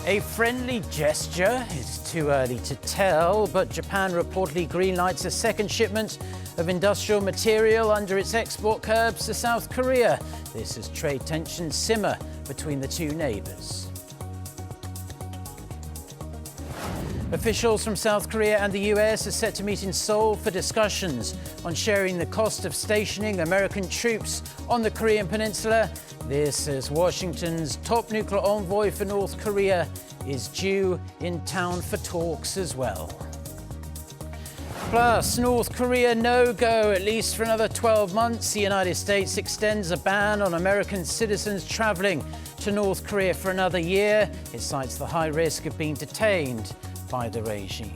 A friendly gesture? It's too early to tell, but Japan reportedly greenlights a second shipment of industrial material under its export curbs to South Korea. This as trade tensions simmer between the two neighbours. Officials from South Korea and the US are set to meet in Seoul for discussions on sharing the cost of stationing American troops on the Korean peninsula. This as Washington's top nuclear envoy for North Korea is due in town for talks as well. Plus, North Korea no-go, at least for another 12 months. The United States extends a ban on American citizens travelling to North Korea for another year. It cites the high risk of being detained by the regime.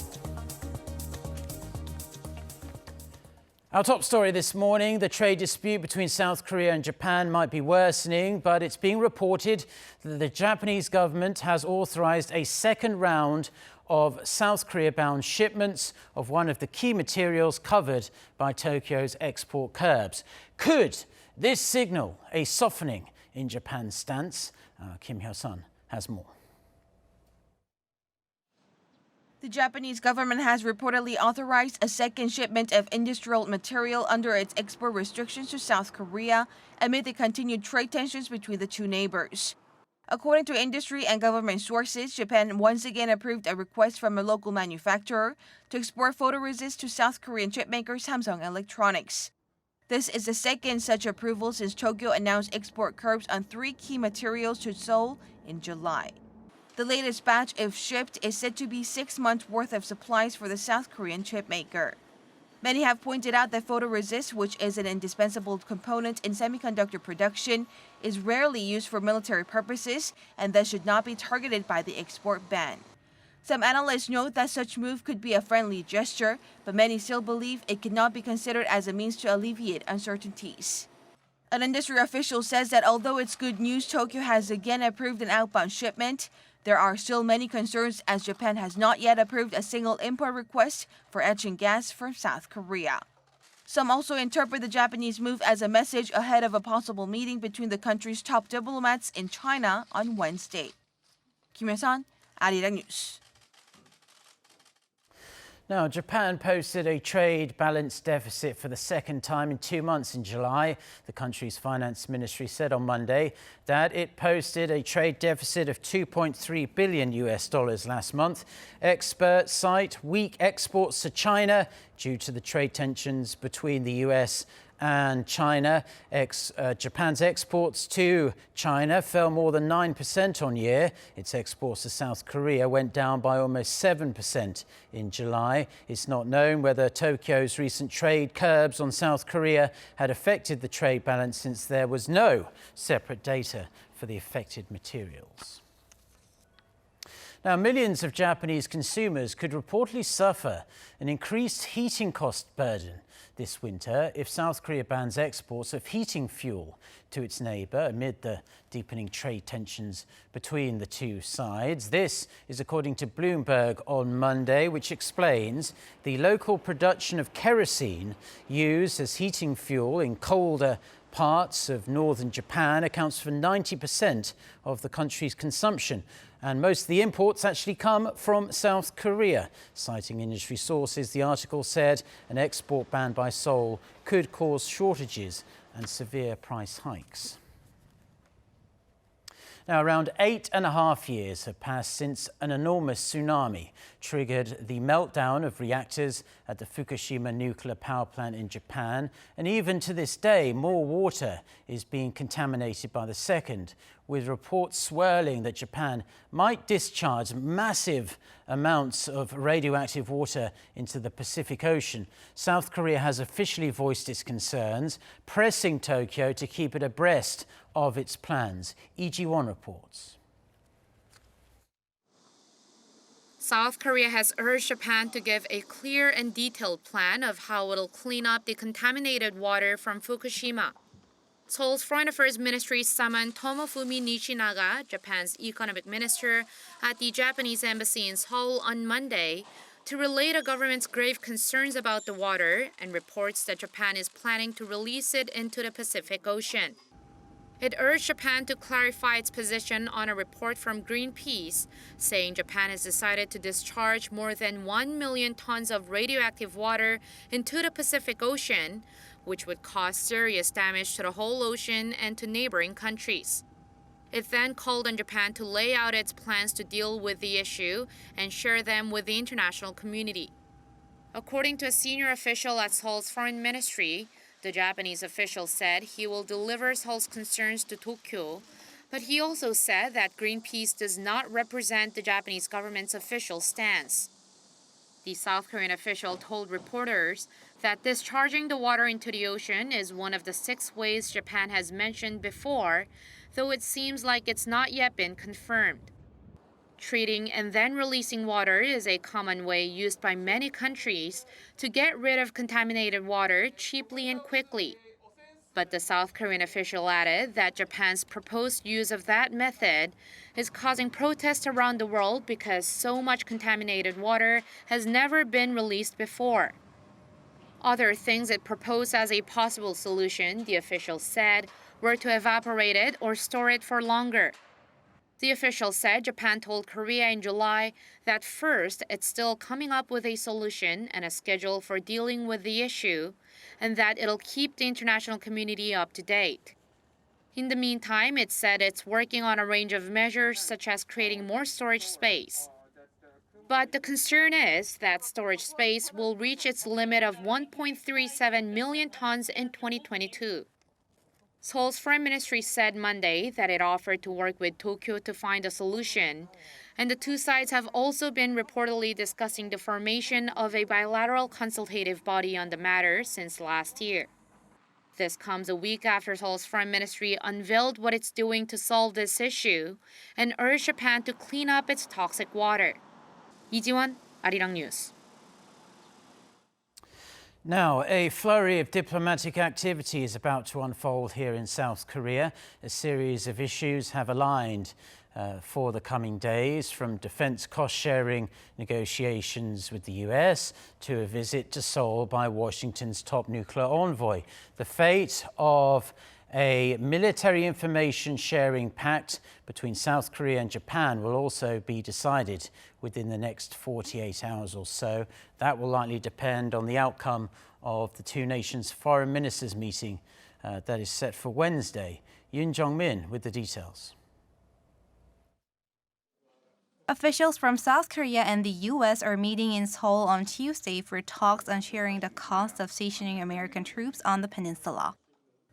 Our top story this morning, the trade dispute between South Korea and Japan might be worsening, but it's being reported that the Japanese government has authorized a second round of South Korea-bound shipments of one of the key materials covered by Tokyo's export curbs. Could this signal a softening in Japan's stance? Kim Hyo-sun has more. The Japanese government has reportedly authorized a second shipment of industrial material under its export restrictions to South Korea amid the continued trade tensions between the two neighbors. According to industry and government sources, Japan once again approved a request from a local manufacturer to export photoresist to South Korean chipmaker Samsung Electronics. This is the second such approval since Tokyo announced export curbs on 3 key materials to Seoul in July. The latest batch, if shipped, is said to be 6 months' worth of supplies for the South Korean chipmaker. Many have pointed out that photoresist, which is an indispensable component in semiconductor production, is rarely used for military purposes and thus should not be targeted by the export ban. Some analysts note that such move could be a friendly gesture, but many still believe it cannot be considered as a means to alleviate uncertainties. An industry official says that although it's good news Tokyo has again approved an outbound shipment, there are still many concerns as Japan has not yet approved a single import request for etching gas from South Korea. Some also interpret the Japanese move as a message ahead of a possible meeting between the country's top diplomats in China on Wednesday. Kim Hyo-sun, Arirang News. Now, Japan posted a trade balance deficit for the second time in 2 months in July. The country's finance ministry said on Monday that it posted a trade deficit of $2.3 billion last month. Experts cite weak exports to China due to the trade tensions between the US and China. Japan's exports to China fell more than 9% on year. Its exports to South Korea went down by almost 7% in July. It's not known whether Tokyo's recent trade curbs on South Korea had affected the trade balance, since there was no separate data for the affected materials. Now, millions of Japanese consumers could reportedly suffer an increased heating cost burden this winter if South Korea bans exports of heating fuel to its neighbour amid the deepening trade tensions between the two sides. This is according to Bloomberg on Monday, which explains the local production of kerosene used as heating fuel in colder parts of northern Japan accounts for 90% of the country's consumption. And most of the imports actually come from South Korea. Citing industry sources, the article said an export ban by Seoul could cause shortages and severe price hikes. Now, around 8.5 years have passed since an enormous tsunami triggered the meltdown of reactors at the Fukushima nuclear power plant in Japan. And even to this day, more water is being contaminated by the second, with reports swirling that Japan might discharge massive amounts of radioactive water into the Pacific Ocean. South Korea has officially voiced its concerns, pressing Tokyo to keep it abreast of its plans. Lee Ji-won reports. South Korea has urged Japan to give a clear and detailed plan of how it'll clean up the contaminated water from Fukushima. Seoul's Foreign Affairs Ministry summoned Tomofumi Nishinaga, Japan's economic minister, at the Japanese embassy in Seoul on Monday to relay the government's grave concerns about the water and reports that Japan is planning to release it into the Pacific Ocean. It urged Japan to clarify its position on a report from Greenpeace, saying Japan has decided to discharge more than 1 million tons of radioactive water into the Pacific Ocean, which would cause serious damage to the whole ocean and to neighboring countries. It then called on Japan to lay out its plans to deal with the issue and share them with the international community. According to a senior official at Seoul's foreign ministry, the Japanese official said he will deliver Seoul's concerns to Tokyo, but he also said that Greenpeace does not represent the Japanese government's official stance. The South Korean official told reporters that discharging the water into the ocean is one of the 6 ways Japan has mentioned before, though it seems like it's not yet been confirmed. Treating and then releasing water is a common way used by many countries to get rid of contaminated water cheaply and quickly. But the South Korean official added that Japan's proposed use of that method is causing protests around the world because so much contaminated water has never been released before. Other things it proposed as a possible solution, the official said, were to evaporate it or store it for longer. The official said Japan told Korea in July that first it's still coming up with a solution and a schedule for dealing with the issue, and that it'll keep the international community up to date. In the meantime, it said it's working on a range of measures such as creating more storage space. But the concern is that storage space will reach its limit of 1.37 million tons in 2022. Seoul's foreign ministry said Monday that it offered to work with Tokyo to find a solution, and the two sides have also been reportedly discussing the formation of a bilateral consultative body on the matter since last year. This comes a week after Seoul's foreign ministry unveiled what it's doing to solve this issue and urged Japan to clean up its toxic water. 이지원, Arirang News. Now, a flurry of diplomatic activity is about to unfold here in South Korea. A series of issues have aligned for the coming days, from defense cost-sharing negotiations with the US to a visit to Seoul by Washington's top nuclear envoy. The fate of a military information sharing pact between South Korea and Japan will also be decided within the next 48 hours or so. That will likely depend on the outcome of the two nations' foreign ministers meeting that is set for Wednesday. Yoon Jong-min with the details. Officials from South Korea and the U.S. are meeting in Seoul on Tuesday for talks on sharing the cost of stationing American troops on the peninsula.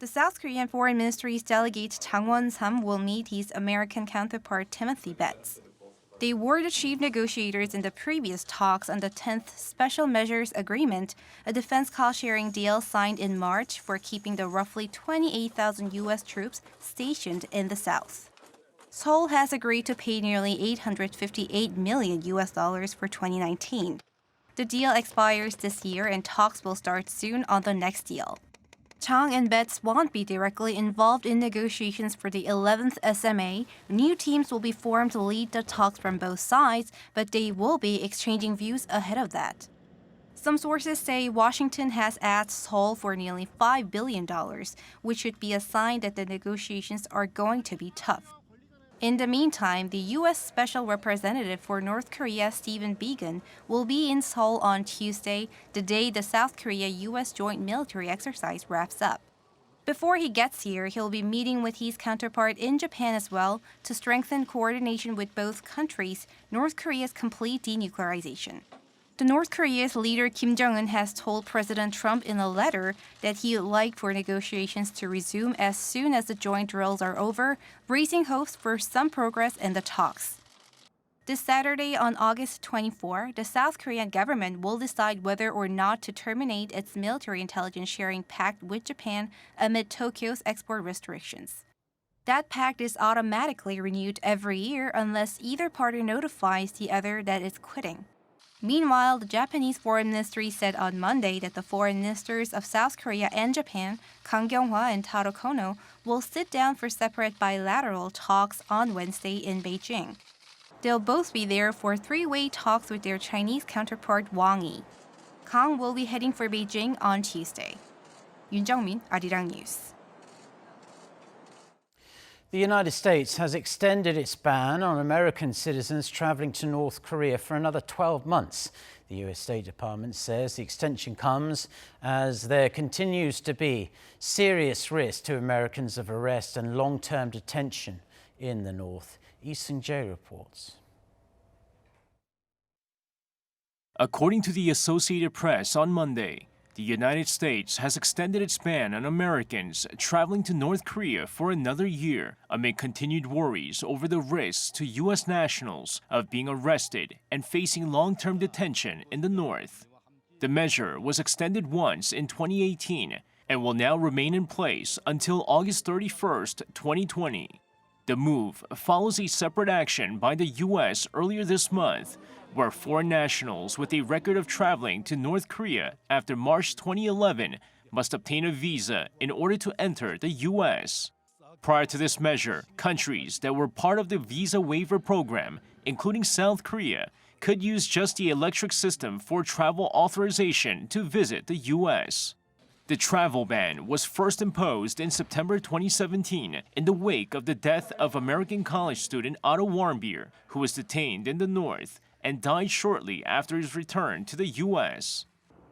The South Korean Foreign Ministry's delegate Chang Won-sam will meet his American counterpart Timothy Betts. They were the chief negotiators in the previous talks on the 10th Special Measures Agreement, a defense cost-sharing deal signed in March for keeping the roughly 28,000 U.S. troops stationed in the South. Seoul has agreed to pay nearly $858 million for 2019. The deal expires this year and talks will start soon on the next deal. Chang and Betts won't be directly involved in negotiations for the 11th SMA. New teams will be formed to lead the talks from both sides, but they will be exchanging views ahead of that. Some sources say Washington has asked Seoul for nearly $5 billion, which should be a sign that the negotiations are going to be tough. In the meantime, the U.S. Special Representative for North Korea, Stephen Biegun, will be in Seoul on Tuesday, the day the South Korea-U.S. joint military exercise wraps up. Before he gets here, he'll be meeting with his counterpart in Japan as well to strengthen coordination with both countries, North Korea's complete denuclearization. The North Korea's leader Kim Jong-un has told President Trump in a letter that he would like for negotiations to resume as soon as the joint drills are over, raising hopes for some progress in the talks. This Saturday, on August 24, the South Korean government will decide whether or not to terminate its military intelligence sharing pact with Japan amid Tokyo's export restrictions. That pact is automatically renewed every year unless either party notifies the other that it's quitting. Meanwhile, the Japanese Foreign Ministry said on Monday that the foreign ministers of South Korea and Japan, Kang Kyung-hwa and Taro Kono, will sit down for separate bilateral talks on Wednesday in Beijing. They'll both be there for three-way talks with their Chinese counterpart Wang Yi. Kang will be heading for Beijing on Tuesday. Yoon Jong-min, Arirang News. The United States has extended its ban on American citizens traveling to North Korea for another 12 months. The U.S. State Department says the extension comes as there continues to be serious risk to Americans of arrest and long-term detention in the North. Lee Seung-jae reports. According to the Associated Press on Monday, the United States has extended its ban on Americans traveling to North Korea for another year amid continued worries over the risks to U.S. nationals of being arrested and facing long-term detention in the North. The measure was extended once in 2018 and will now remain in place until August 31st, 2020. The move follows a separate action by the U.S. earlier this month, where foreign nationals with a record of traveling to North Korea after March 2011 must obtain a visa in order to enter the U.S. Prior to this measure, countries that were part of the visa waiver program, including South Korea, could use just the electric system for travel authorization to visit the U.S. The travel ban was first imposed in September 2017 in the wake of the death of American college student Otto Warmbier, who was detained in the North and died shortly after his return to the U.S.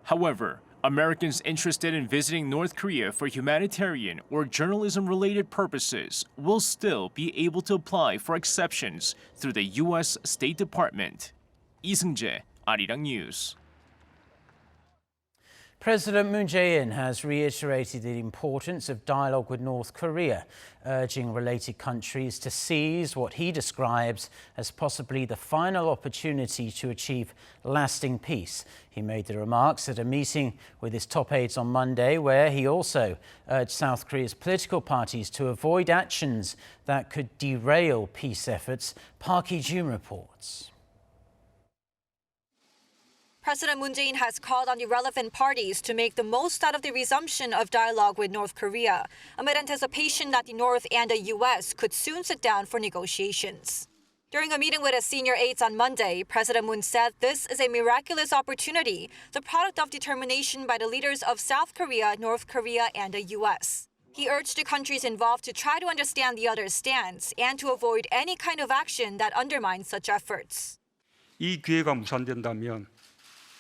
However, Americans interested in visiting North Korea for humanitarian or journalism-related purposes will still be able to apply for exceptions through the U.S. State Department. Lee Seung-jae, Arirang News. President Moon Jae-in has reiterated the importance of dialogue with North Korea, urging related countries to seize what he describes as possibly the final opportunity to achieve lasting peace. He made the remarks at a meeting with his top aides on Monday, where he also urged South Korea's political parties to avoid actions that could derail peace efforts. Park Hee-jun reports. President Moon Jae-in has called on the relevant parties to make the most out of the resumption of dialogue with North Korea, amid anticipation that the North and the U.S. could soon sit down for negotiations. During a meeting with his senior aides on Monday, President Moon said this is a miraculous opportunity, the product of determination by the leaders of South Korea, North Korea, and the U.S. He urged the countries involved to try to understand the other's stance and to avoid any kind of action that undermines such efforts. 이 기회가 무산된다면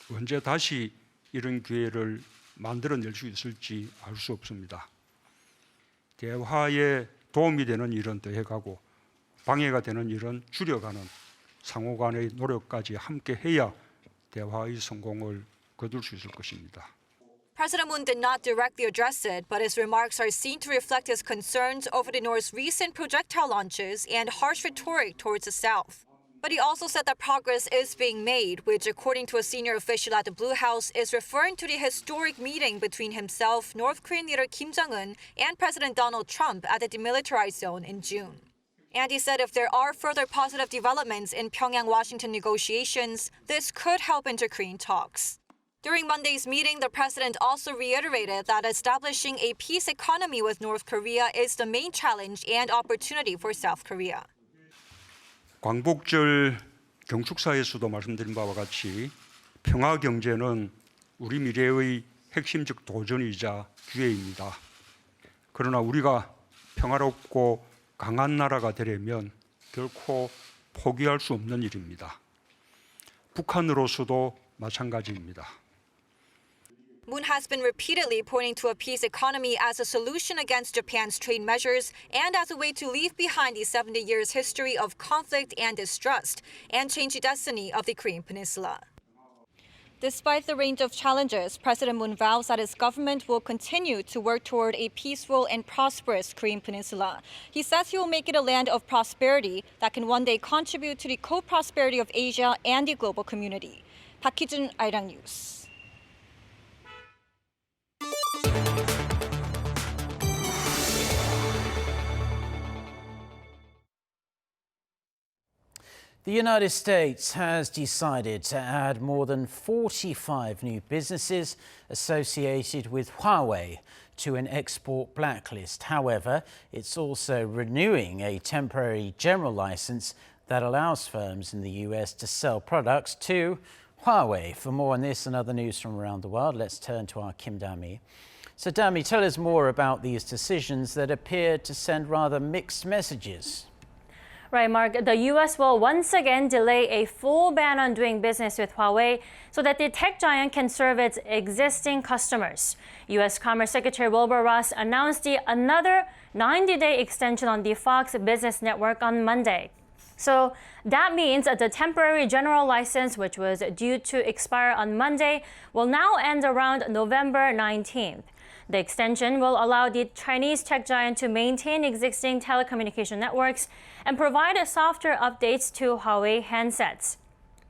언제 다시 이런 기회를 만들어낼 수 있을지 알 수 없습니다. 대화에 도움이 되는 일은 더해가고 방해가 되는 일은 줄여가는 상호 간의 노력까지 함께 해야 대화의 성공을 거둘 수 있을 것입니다. President Moon did not directly address it, but his remarks are seen to reflect his concerns over the North's recent projectile launches and harsh rhetoric towards the South. But he also said that progress is being made, which, according to a senior official at the Blue House, is referring to the historic meeting between himself, North Korean leader Kim Jong-un, and President Donald Trump at the demilitarized zone in June. And he said if there are further positive developments in Pyongyang-Washington negotiations, this could help inter-Korean talks. During Monday's meeting, the president also reiterated that establishing a peace economy with North Korea is the main challenge and opportunity for South Korea. 광복절 경축사에서도 말씀드린 바와 같이 평화 경제는 우리 미래의 핵심적 도전이자 기회입니다. 그러나 우리가 평화롭고 강한 나라가 되려면 결코 포기할 수 없는 일입니다. 북한으로서도 마찬가지입니다. Moon has been repeatedly pointing to a peace economy as a solution against Japan's trade measures and as a way to leave behind the 70 years history of conflict and distrust and change the destiny of the Korean Peninsula. Despite the range of challenges, President Moon vows that his government will continue to work toward a peaceful and prosperous Korean Peninsula. He says he will make it a land of prosperity that can one day contribute to the co-prosperity of Asia and the global community. Park Hee-jun, Arirang News. The United States has decided to add more than 45 new businesses associated with Huawei to an export blacklist. However, it's also renewing a temporary general license that allows firms in the US to sell products to Huawei. For more on this and other news from around the world, let's turn to our Kim Da-mi. So, Dami, tell us more about these decisions that appear to send rather mixed messages. Right, Mark. The U.S. will once again delay a full ban on doing business with Huawei so that the tech giant can serve its existing customers. U.S. Commerce Secretary Wilbur Ross announced another 90-day extension on the Fox Business Network on Monday. So that means that the temporary general license, which was due to expire on Monday, will now end around November 19th. The extension will allow the Chinese tech giant to maintain existing telecommunication networks and provide software updates to Huawei handsets.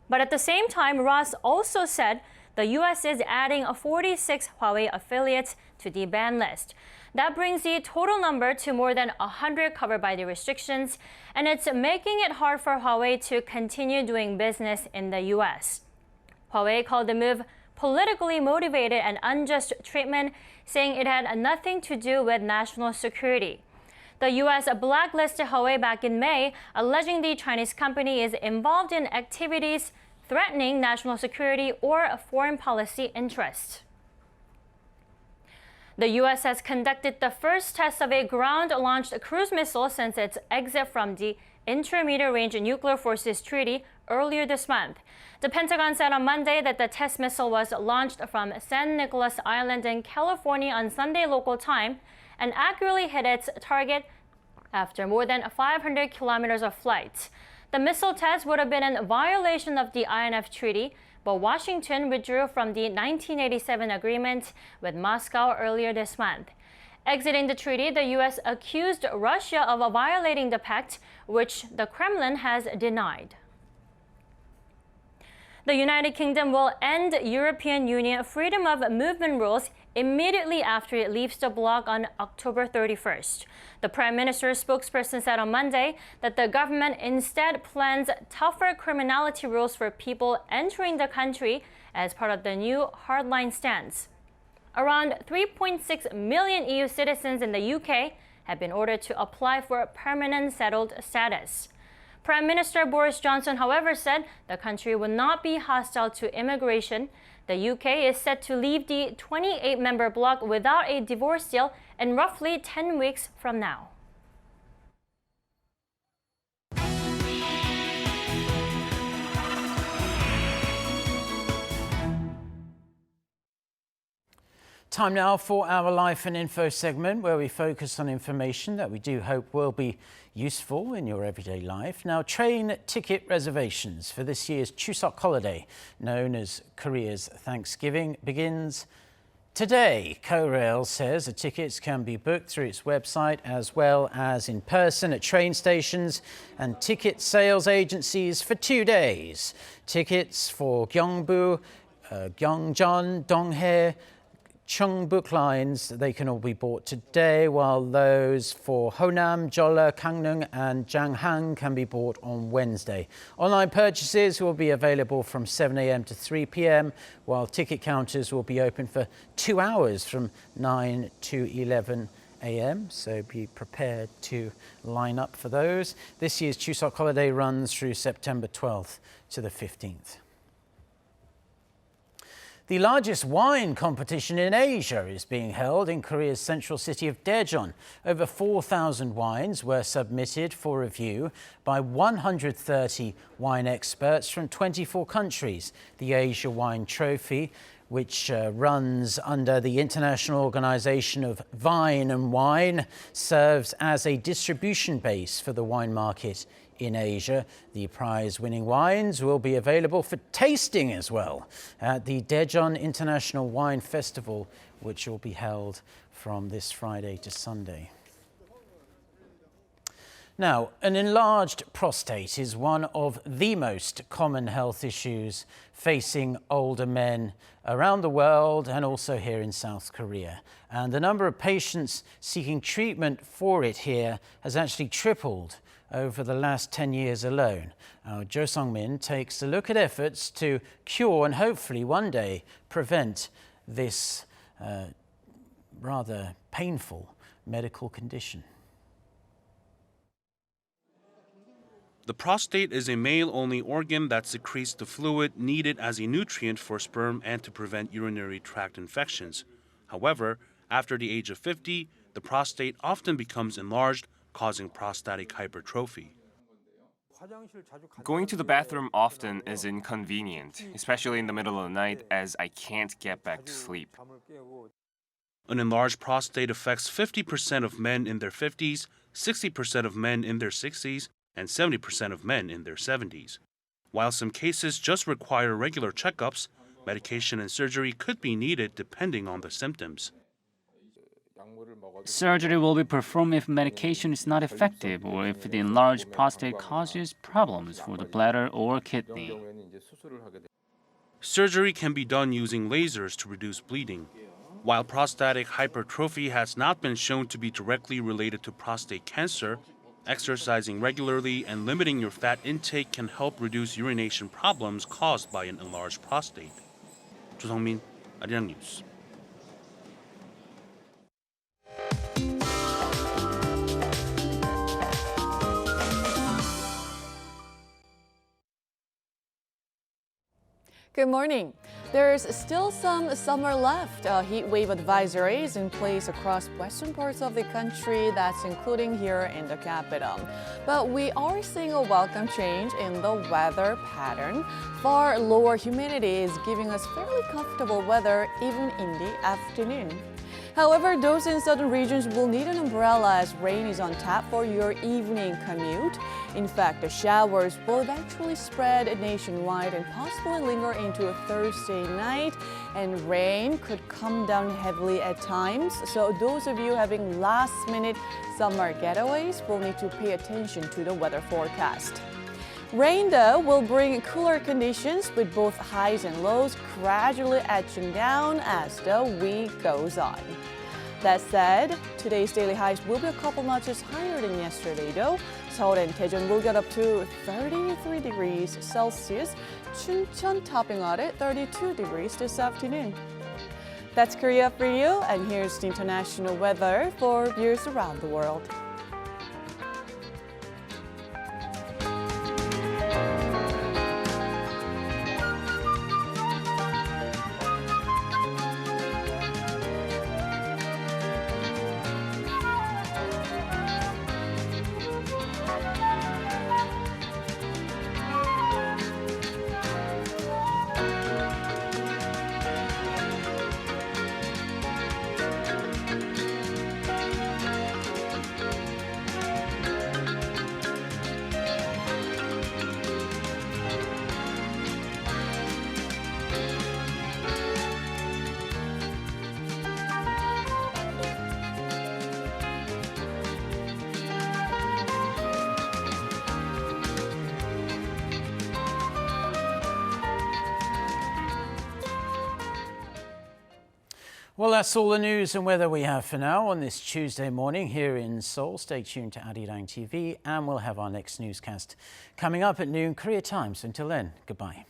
But at the same time, Ross also said the U.S. is adding 46 Huawei affiliates to the ban list. That brings the total number to more than 100 covered by the restrictions, and it's making it hard for Huawei to continue doing business in the U.S. Huawei called the move politically motivated and unjust treatment, saying it had nothing to do with national security. The U.S. blacklisted Huawei back in May, alleging the Chinese company is involved in activities threatening national security or foreign policy interests. The U.S. has conducted the first test of a ground-launched cruise missile since its exit from the Intermediate-Range Nuclear Forces Treaty earlier this month. The Pentagon said on Monday that the test missile was launched from San Nicolas Island in California on Sunday local time and accurately hit its target after more than 500 kilometers of flight. The missile test would have been in violation of the INF Treaty, but Washington withdrew from the 1987 agreement with Moscow earlier this month. Exiting the treaty, the U.S. accused Russia of violating the pact, which the Kremlin has denied. The United Kingdom will end European Union freedom of movement rules immediately after it leaves the bloc on October 31st. The Prime Minister's spokesperson said on Monday that the government instead plans tougher criminality rules for people entering the country as part of the new hardline stance. Around 3.6 million EU citizens in the UK have been ordered to apply for permanent settled status. Prime Minister Boris Johnson, however, said the country will not be hostile to immigration. The UK is set to leave the 28-member bloc without a divorce deal in roughly 10 weeks from now. Time now for our Life and Info segment, where we focus on information that we do hope will be useful in your everyday life. Now, train ticket reservations for this year's Chuseok holiday, known as Korea's Thanksgiving, begins today. Korail says the tickets can be booked through its website as well as in person at train stations and ticket sales agencies for 2 days. Tickets for Gyeongbu, Gyeongjeon, Donghae, Cheongbuk lines, they can all be bought today, while those for Honam, Jeolla, Gangneung and Janghang can be bought on Wednesday. Online purchases will be available from 7 a.m. to 3 p.m, while ticket counters will be open for 2 hours from 9 to 11 a.m, so be prepared to line up for those. This year's Chuseok holiday runs through September 12th to the 15th. The largest wine competition in Asia is being held in Korea's central city of Daejeon. Over 4,000 wines were submitted for review by 130 wine experts from 24 countries. The Asia Wine Trophy, which runs under the International Organization of Vine and Wine, serves as a distribution base for the wine market in Asia. The prize-winning wines will be available for tasting as well at the Daejeon International Wine Festival, which will be held from this Friday to Sunday. Now, an enlarged prostate is one of the most common health issues facing older men around the world and also here in South Korea. And the number of patients seeking treatment for it here has actually tripled over the last 10 years alone. Our Jo Sung-min takes a look at efforts to cure and hopefully one day prevent this rather painful medical condition. The prostate is a male-only organ that secretes the fluid needed as a nutrient for sperm and to prevent urinary tract infections. However, After the age of 50, the prostate often becomes enlarged, causing prostatic hypertrophy. Going to the bathroom often is inconvenient, especially in the middle of the night as I can't get back to sleep. An enlarged prostate affects 50% of men in their 50s, 60% of men in their 60s, and 70% of men in their 70s. While some cases just require regular checkups, medication and surgery could be needed depending on the symptoms. Surgery will be performed if medication is not effective or if the enlarged prostate causes problems for the bladder or kidney. Surgery can be done using lasers to reduce bleeding. While prostatic hypertrophy has not been shown to be directly related to prostate cancer, exercising regularly and limiting your fat intake can help reduce urination problems caused by an enlarged prostate. 조성민, 아리랑 뉴스. Good morning. There's still some summer left. Heat wave advisory is in place across western parts of the country, that's including here in the capital. But we are seeing a welcome change in the weather pattern. Far lower humidity is giving us fairly comfortable weather even in the afternoon. However, those in southern regions will need an umbrella as rain is on tap for your evening commute. In fact, the showers will eventually spread nationwide and possibly linger into a Thursday night, and rain could come down heavily at times. So those of you having last-minute summer getaways will need to pay attention to the weather forecast. Rain, though, will bring cooler conditions with both highs and lows gradually edging down as the week goes on. That said, today's daily highs will be a couple notches higher than yesterday, though. Seoul and Daejeon will get up to 33 degrees Celsius, Chuncheon topping out at 32 degrees this afternoon. That's Korea for you, and here's the international weather for viewers around the world. Well, that's all the news and weather we have for now on this Tuesday morning here in Seoul. Stay tuned to Arirang TV, and we'll have our next newscast coming up at noon Korea time. So until then, goodbye.